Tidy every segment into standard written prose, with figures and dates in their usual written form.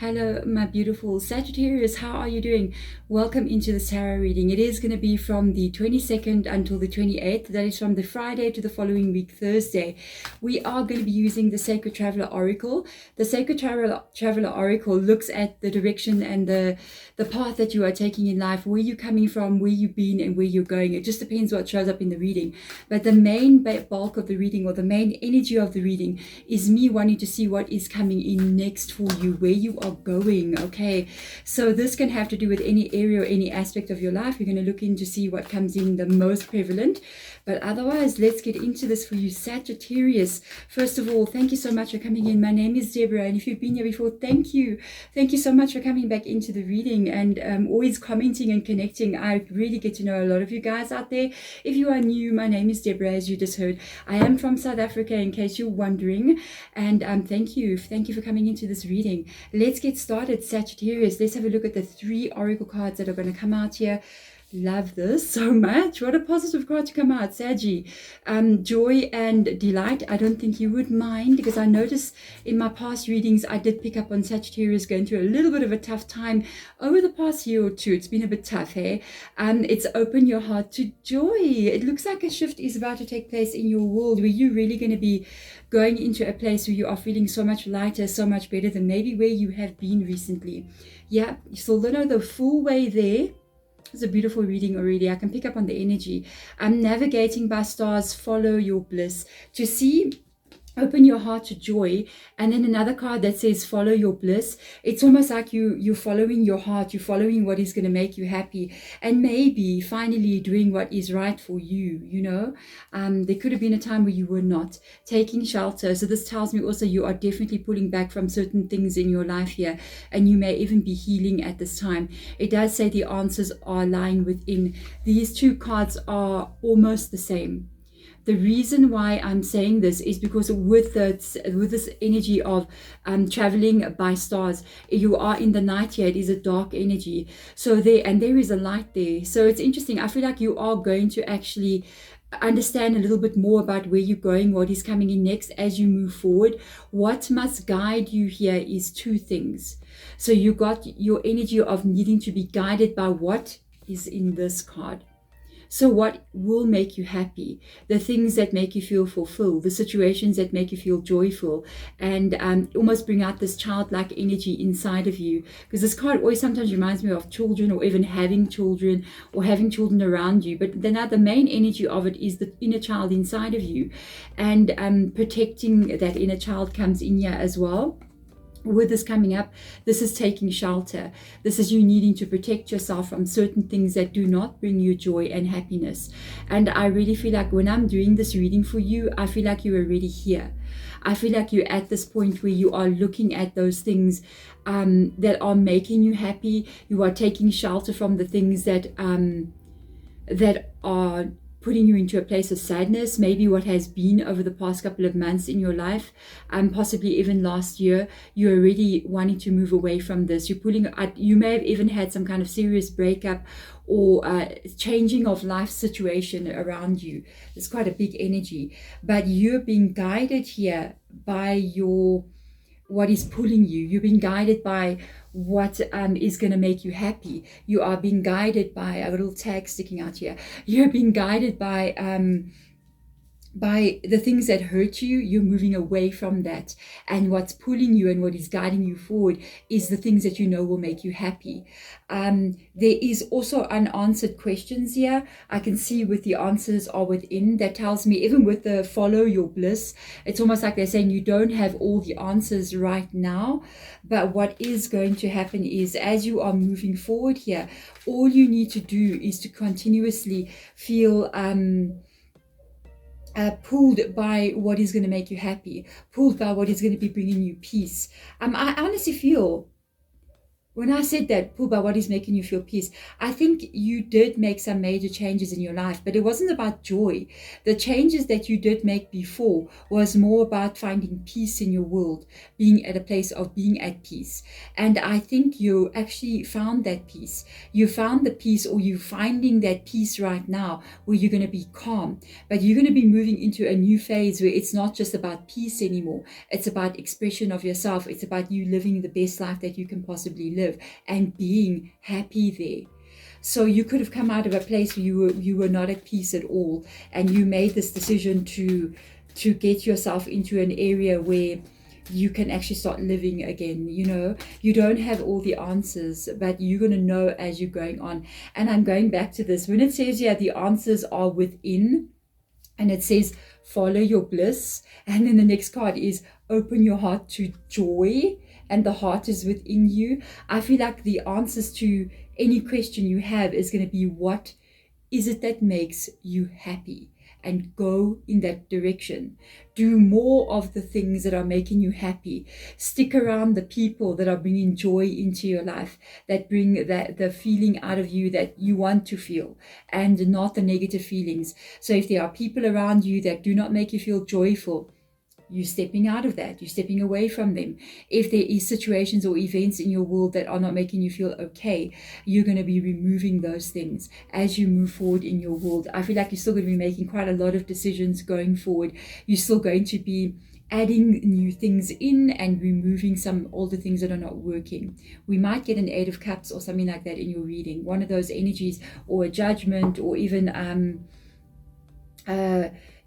Hello, my beautiful Sagittarius. How are you doing? Welcome into the tarot reading. It is going to be from the 22nd until the 28th. That is from the Friday to the following week, Thursday. We are going to be using the Sacred Traveler Oracle. The Sacred Traveler Oracle looks at the direction and the path that you are taking in life, where you're coming from, where you've been, and where you're going. It just depends what shows up in the reading. But the main bulk of the reading, or the main energy of the reading, is me wanting to see what is coming in next for you, where you are going. Okay, so this can have to do with any area or any aspect of your life. You're going to look in to see what comes in the most prevalent, but otherwise let's get into this for you, Sagittarius. First of all, thank you so much for coming in. My name is Deborah, and if you've been here before, thank you so much for coming back into the reading and always commenting and connecting. I really get to know a lot of you guys out there. If you are new, my name is Deborah, as you just heard. I am from South Africa, in case you're wondering, and thank you for coming into this reading. Let's get started, Sagittarius. Let's have a look at the 3 oracle cards that are going to come out here. Love this so much. What a positive card to come out, Saggy. Joy and delight. I don't think you would mind, because I noticed in my past readings I did pick up on Sagittarius going through a little bit of a tough time over the past year or two. It's been a bit tough, hey? It's open your heart to joy. It looks like a shift is about to take place in your world, where you're really going to be going into a place where you are feeling so much lighter, so much better than maybe where you have been recently. Yeah, you still don't know the full way there. It's a beautiful reading already. I can pick up on the energy. I'm navigating by stars. Follow your bliss. To see, open your heart to joy. And then another card that says follow your bliss. It's almost like you're following your heart. You're following what is going to make you happy, and maybe finally doing what is right for you. You know, there could have been a time where you were not taking shelter. So this tells me also you are definitely pulling back from certain things in your life here, and you may even be healing at this time. It does say the answers are lying within. These 2 cards are almost the same. The reason why I'm saying this is because with this energy of traveling by stars, you are in the night here. It is a dark energy. So there is a light there. So it's interesting. I feel like you are going to actually understand a little bit more about where you're going, what is coming in next as you move forward. What must guide you here is 2 things. So you got your energy of needing to be guided by what is in this card. So what will make you happy? The things that make you feel fulfilled, the situations that make you feel joyful, and almost bring out this childlike energy inside of you. Because this card always sometimes reminds me of children, or even having children, or having children around you. But then the main energy of it is the inner child inside of you, and protecting that inner child comes in here as well. With this coming up, this is taking shelter. This is you needing to protect yourself from certain things that do not bring you joy and happiness. And I really feel like when I'm doing this reading for you, I feel like you're already here. I feel like you're at this point where you are looking at those things that are making you happy. You are taking shelter from the things that are putting you into a place of sadness, maybe what has been over the past couple of months in your life, possibly even last year. You're already wanting to move away from this. You may have even had some kind of serious breakup or changing of life situation around you. It's quite a big energy, but you're being guided here by what is pulling you. You're being guided by what is going to make you happy. You are being guided by a little tag sticking out here. You're being guided by the things that hurt you. You're moving away from that, and what's pulling you and what is guiding you forward is the things that you know will make you happy. There is also unanswered questions here. I can see with the answers are within. That tells me, even with the follow your bliss, it's almost like they're saying you don't have all the answers right now, but what is going to happen is, as you are moving forward here, all you need to do is to continuously feel pulled by what is going to make you happy, pulled by what is going to be bringing you peace. I honestly feel when I said that, pull by what is making you feel peace, I think you did make some major changes in your life, but it wasn't about joy. The changes that you did make before was more about finding peace in your world, being at a place of being at peace. And I think you actually found that peace. You found the peace, or you're finding that peace right now where you're going to be calm, but you're going to be moving into a new phase where it's not just about peace anymore. It's about expression of yourself. It's about you living the best life that you can possibly live and being happy there. So you could have come out of a place where you were not at peace at all, and you made this decision to get yourself into an area where you can actually start living again. You don't have all the answers, but you're going to know as you're going on. And I'm going back to this when it says here the answers are within, and it says follow your bliss, and then the next card is open your heart to joy, and the heart is within you. I feel like the answers to any question you have is going to be, what is it that makes you happy? And go in that direction. Do more of the things that are making you happy. Stick around the people that are bringing joy into your life, that bring the feeling out of you that you want to feel, and not the negative feelings. So if there are people around you that do not make you feel joyful, you're stepping out of that. You're stepping away from them. If there is situations or events in your world that are not making you feel okay, you're going to be removing those things as you move forward in your world. I feel like you're still going to be making quite a lot of decisions going forward. You're still going to be adding new things in and removing some older things that are not working. We might get an 8 of Cups or something like that in your reading. One of those energies, or a judgment, or even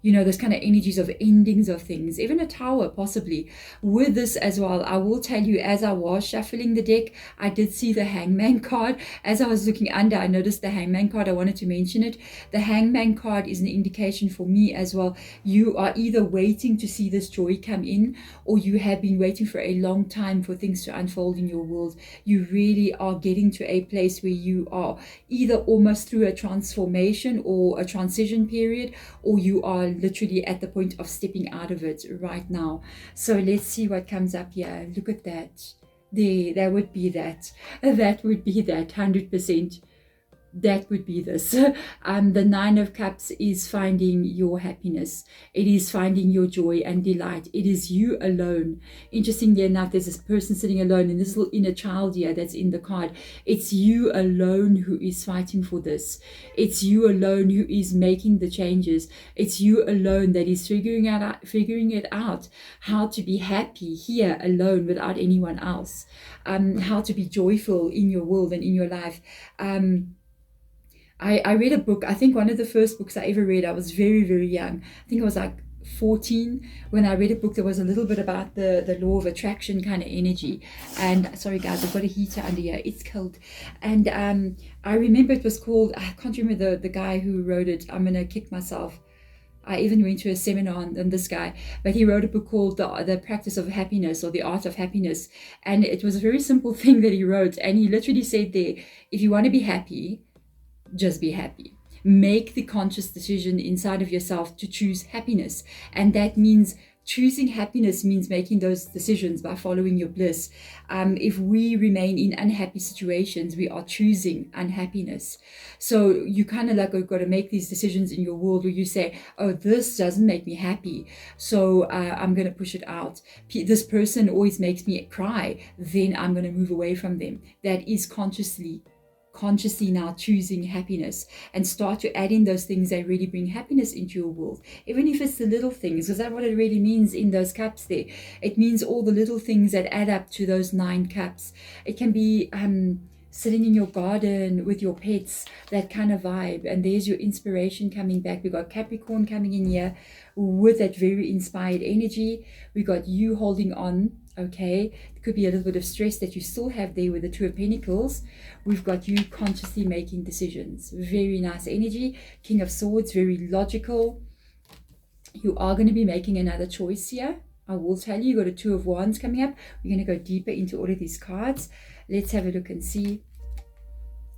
those kind of energies of endings of things, even a tower possibly. With this as well, I will tell you, as I was shuffling the deck, I did see the Hangman card. As I was looking under, I noticed the Hangman card. I wanted to mention it. The Hangman card is an indication for me as well. You are either waiting to see this joy come in, or you have been waiting for a long time for things to unfold in your world. You really are getting to a place where you are either almost through a transformation or a transition period, or you are literally at the point of stepping out of it right now. So let's see what comes up here. Look at that. That would be that. That would be that 100%. That would be this. The 9 of Cups is finding your happiness. It is finding your joy and delight. It is you alone. Interestingly enough, there's this person sitting alone, and this little inner child here that's in the card. It's you alone who is fighting for this. It's you alone who is making the changes. It's you alone that is figuring it out how to be happy here alone without anyone else. How to be joyful in your world and in your life. I read a book. I think one of the first books I ever read, I was very, very young. I think I was like 14 when I read a book that was a little bit about the law of attraction kind of energy. And sorry guys, I've got a heater under here. It's cold. And I remember it was called, I can't remember the guy who wrote it. I'm going to kick myself. I even went to a seminar on this guy, but he wrote a book called The Practice of Happiness, or The Art of Happiness. And it was a very simple thing that he wrote. And he literally said there, if you want to be happy, just be happy. Make the conscious decision inside of yourself to choose happiness. And that means choosing happiness means making those decisions by following your bliss. If we remain in unhappy situations, we are choosing unhappiness. So you kind of like got to make these decisions in your world where you say, oh, this doesn't make me happy, so I'm going to push it out. This person always makes me cry, then I'm going to move away from them. That is consciously now choosing happiness, and start to add in those things that really bring happiness into your world, even if it's the little things, because that's what it really means in those cups there. It means all the little things that add up to those 9 cups. It can be sitting in your garden with your pets, that kind of vibe, and there's your inspiration coming back. We got Capricorn coming in here with that very inspired energy. We got you holding on. Okay, it could be a little bit of stress that you still have there with the 2 of Pentacles. We've got you consciously making decisions. Very nice energy. King of Swords, very logical. You are going to be making another choice here. I will tell you, you've got a 2 of Wands coming up. We're going to go deeper into all of these cards. Let's have a look and see.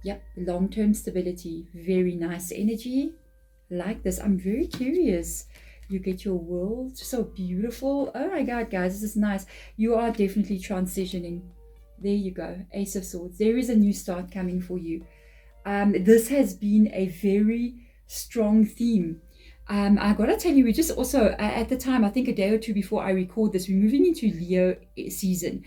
Yep, long-term stability. Very nice energy. Like this. I'm very curious. You get your world so beautiful. Oh my God, guys, this is nice. You are definitely transitioning. There you go, Ace of Swords. There is a new start coming for you. This has been a very strong theme. I gotta tell you, we just also, at the time, I think a day or two before I record this, we're moving into Leo season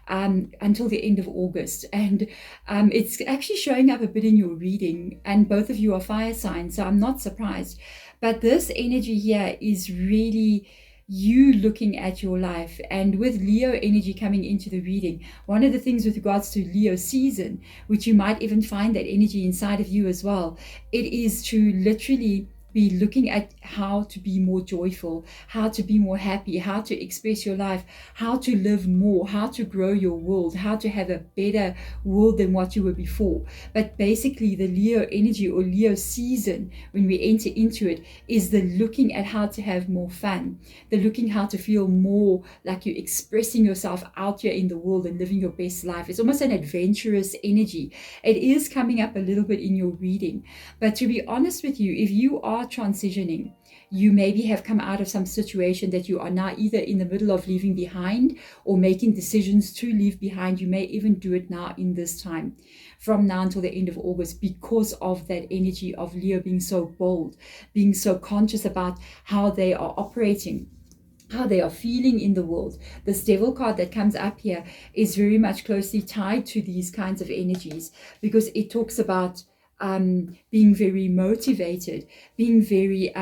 until the end of August. And it's actually showing up a bit in your reading, and both of you are fire signs, so I'm not surprised. But this energy here is really you looking at your life. And with Leo energy coming into the reading, one of the things with regards to Leo season, which you might even find that energy inside of you as well, it is to literally be looking at how to be more joyful, how to be more happy, how to express your life, how to live more, how to grow your world, how to have a better world than what you were before. But basically the Leo energy or Leo season, when we enter into it, is the looking at how to have more fun, the looking how to feel more like you're expressing yourself out here in the world and living your best life. It's almost an adventurous energy. It is coming up a little bit in your reading. But to be honest with you, if you are transitioning, you maybe have come out of some situation that you are now either in the middle of leaving behind or making decisions to leave behind. You may even do it now in this time, from now until the end of August, because of that energy of Leo being so bold, being so conscious about how they are operating, how they are feeling in the world. This Devil card that comes up here is very much closely tied to these kinds of energies, because it talks about being very motivated, being very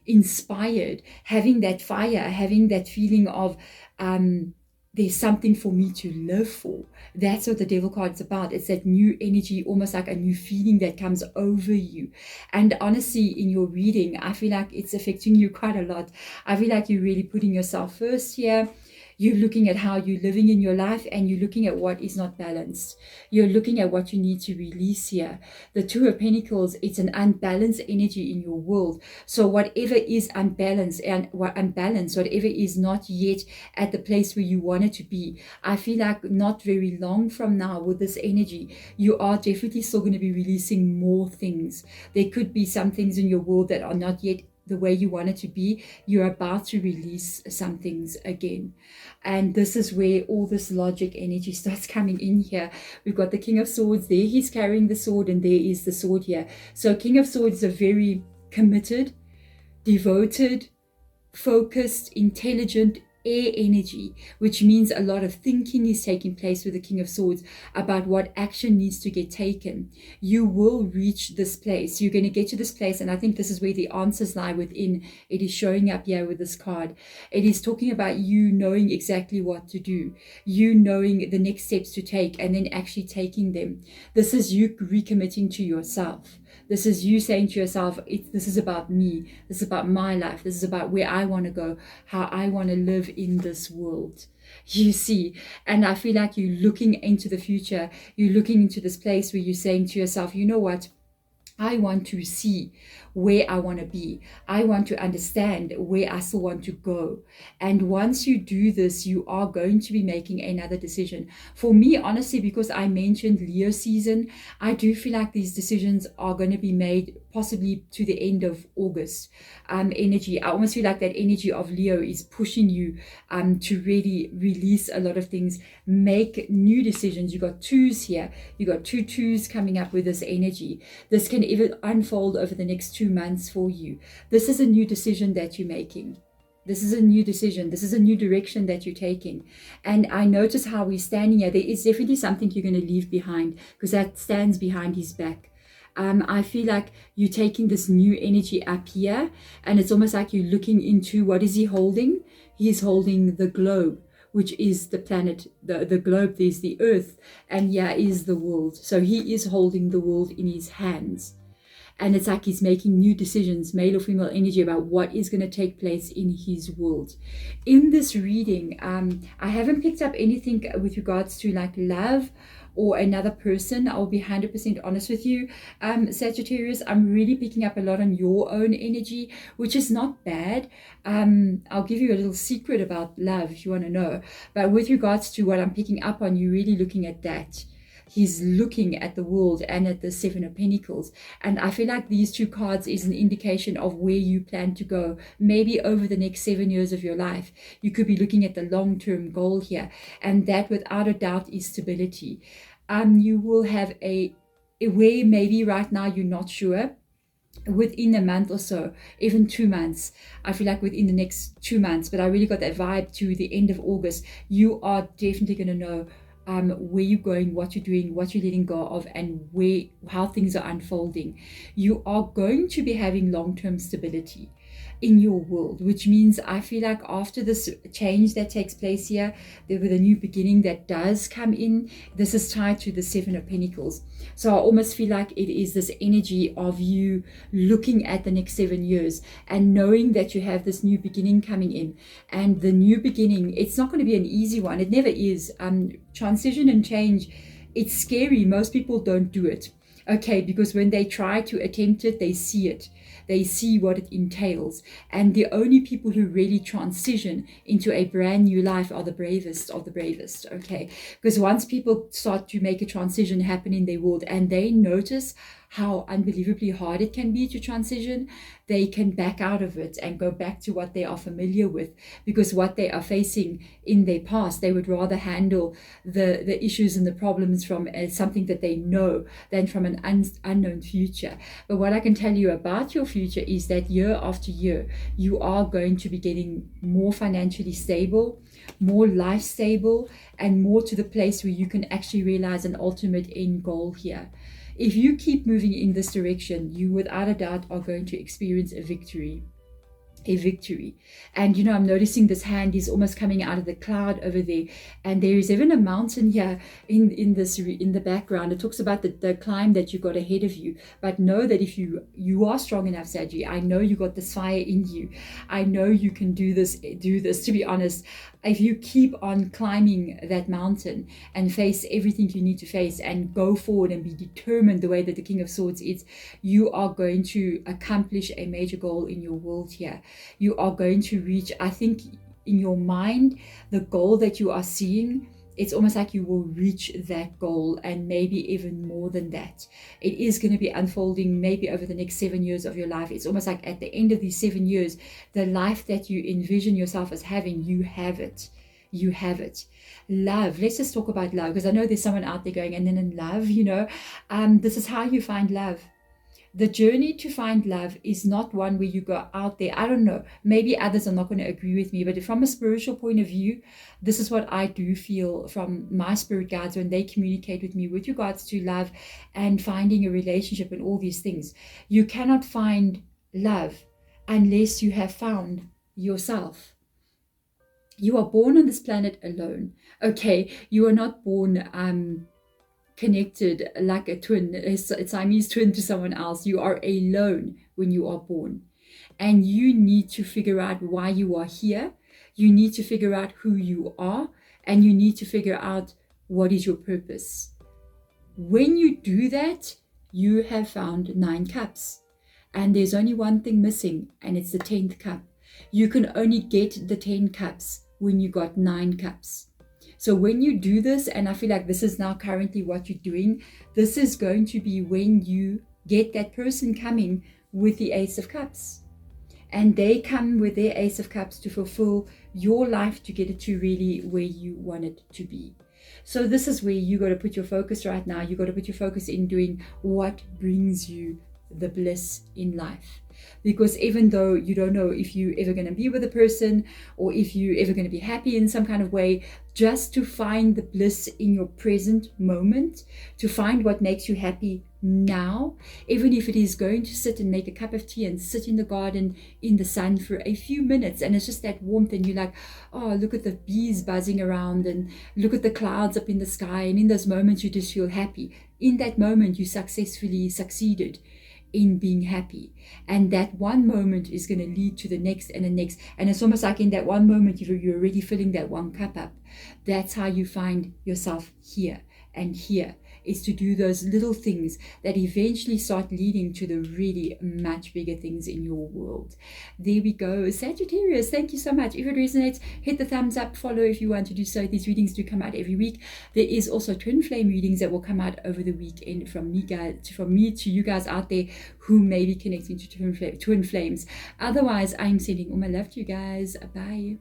inspired, having that fire, having that feeling of there's something for me to live for. That's what the Devil card is about. It's that new energy, almost like a new feeling that comes over you. And honestly, in your reading, I feel like it's affecting you quite a lot. I feel like you're really putting yourself first here. You're looking at how you're living in your life, and you're looking at what is not balanced. You're looking at what you need to release here. The Two of Pentacles, it's an unbalanced energy in your world. So whatever is unbalanced, whatever is not yet at the place where you want it to be, I feel like not very long from now with this energy, you are definitely still going to be releasing more things. There could be some things in your world that are not yet the way you want it to be. You're about to release some things again. And this is where all this logic energy starts coming in here. We've got the King of Swords there. He's carrying the sword, and there is the sword here. So King of Swords are very committed, devoted, focused, intelligent, air energy, which means a lot of thinking is taking place with the King of Swords about what action needs to get taken. You will reach this place. You're going to get to this place, and I think this is where the answers lie within. It is showing up here with this card. It is talking about you knowing exactly what to do, you knowing the next steps to take, and then actually taking them. This is you recommitting to yourself. This is you saying to yourself, this is about me. This is about my life. This is about where I want to go, how I want to live in this world. You see, and I feel like you're looking into the future. You're looking into this place where you're saying to yourself, you know what? I want to see where I want to be. I want to understand where I still want to go. And once you do this, you are going to be making another decision. For me, honestly, because I mentioned Leo season, I do feel like these decisions are going to be made possibly to the end of August. Energy, I almost feel like that energy of Leo is pushing you to really release a lot of things, make new decisions. You got twos here. You got two twos coming up with this energy. This can even unfold over the next 2 months for you. This is a new decision that you're making. This is a new decision. This is a new direction that you're taking. And I notice how we're standing here. There is definitely something you're going to leave behind, because that stands behind his back. I feel like you're taking this new energy up here, and it's almost like you're looking into, what is he holding? He's holding the globe, which is the planet, the globe. There's the earth, and here is the world. So he is holding the world in his hands. And it's like he's making new decisions, male or female energy, about what is going to take place in his world. In this reading, I haven't picked up anything with regards to like love or another person. I'll be 100% honest with you, Sagittarius. I'm really picking up a lot on your own energy, which is not bad. I'll give you a little secret about love if you want to know. But with regards to what I'm picking up on, you're really looking at that. He's looking at the world and at the Seven of Pentacles. And I feel like these two cards is an indication of where you plan to go, maybe over the next 7 years of your life. You could be looking at the long-term goal here. And that, without a doubt, is stability. You will have a way maybe right now you're not sure, within a month or so, even 2 months. I feel like within the next 2 months, but I really got that vibe to the end of August. You are definitely going to know where you're going, what you're doing, what you're letting go of, and how things are unfolding. You are going to be having long-term stability in your world, which means I feel like after this change that takes place here, with a new beginning that does come in, this is tied to the Seven of Pentacles. So I almost feel like it is this energy of you looking at the next 7 years and knowing that you have this new beginning coming in. And the new beginning, it's not going to be an easy one. It never is. Transition and change, it's scary. Most people don't do it. Okay, because when they try to attempt it, they see it. They see what it entails. And the only people who really transition into a brand new life are the bravest of the bravest, okay? Because once people start to make a transition happen in their world and they notice how unbelievably hard it can be to transition, they can back out of it and go back to what they are familiar with, because what they are facing in their past, they would rather handle the issues and the problems from something that they know than from an unknown future. But what I can tell you about your future is that year after year, you are going to be getting more financially stable, more life stable, and more to the place where you can actually realize an ultimate end goal here. If you keep moving in this direction, you without a doubt are going to experience a victory. And I'm noticing this hand is almost coming out of the cloud over there, and there is even a mountain here in the background. It talks about the climb that you got ahead of you, but know that if you are strong enough, Saggy, I know you got this fire in you. I know you can do this. To be honest, if you keep on climbing that mountain and face everything you need to face and go forward and be determined the way that the King of Swords is, you are going to accomplish a major goal in your world here. You are going to reach, I think, in your mind, the goal that you are seeing, it's almost like you will reach that goal and maybe even more than that. It is going to be unfolding maybe over the next 7 years of your life. It's almost like at the end of these 7 years, the life that you envision yourself as having, you have it. You have it. Love. Let's just talk about love, because I know there's someone out there going, and then in love, this is how you find love. The journey to find love is not one where you go out there. I don't know. Maybe others are not going to agree with me, but from a spiritual point of view, this is what I do feel from my spirit guides when they communicate with me with regards to love and finding a relationship and all these things. You cannot find love unless you have found yourself. You are born on this planet alone. Okay, you are not born connected like a twin, a Siamese twin to someone else. You are alone when you are born, and you need to figure out why you are here. You need to figure out who you are, and you need to figure out what is your purpose. When you do that, you have found 9 cups, and there's only one thing missing, and it's the 10th cup. You can only get the 10 cups when you got 9 cups. So when you do this, and I feel like this is now currently what you're doing, this is going to be when you get that person coming with the Ace of Cups. And they come with their Ace of Cups to fulfill your life, to get it to really where you want it to be. So this is where you got to put your focus right now. You got to put your focus in doing what brings you the bliss in life. Because even though you don't know if you're ever going to be with a person or if you're ever going to be happy in some kind of way, just to find the bliss in your present moment, to find what makes you happy now, even if it is going to sit and make a cup of tea and sit in the garden in the sun for a few minutes, and it's just that warmth, and you're like, oh, look at the bees buzzing around and look at the clouds up in the sky, and in those moments you just feel happy. In that moment you successfully succeeded in being happy, and that one moment is going to lead to the next and the next, and it's almost like in that one moment you're already filling that one cup up. That's how you find yourself here and here is to do those little things that eventually start leading to the really much bigger things in your world. There we go. Sagittarius, thank you so much. If it resonates, hit the thumbs up, follow if you want to do so. These readings do come out every week. There is also twin flame readings that will come out over the weekend from me to you guys out there who may be connecting to twin flames. Otherwise, I'm sending all my love to you guys. Bye.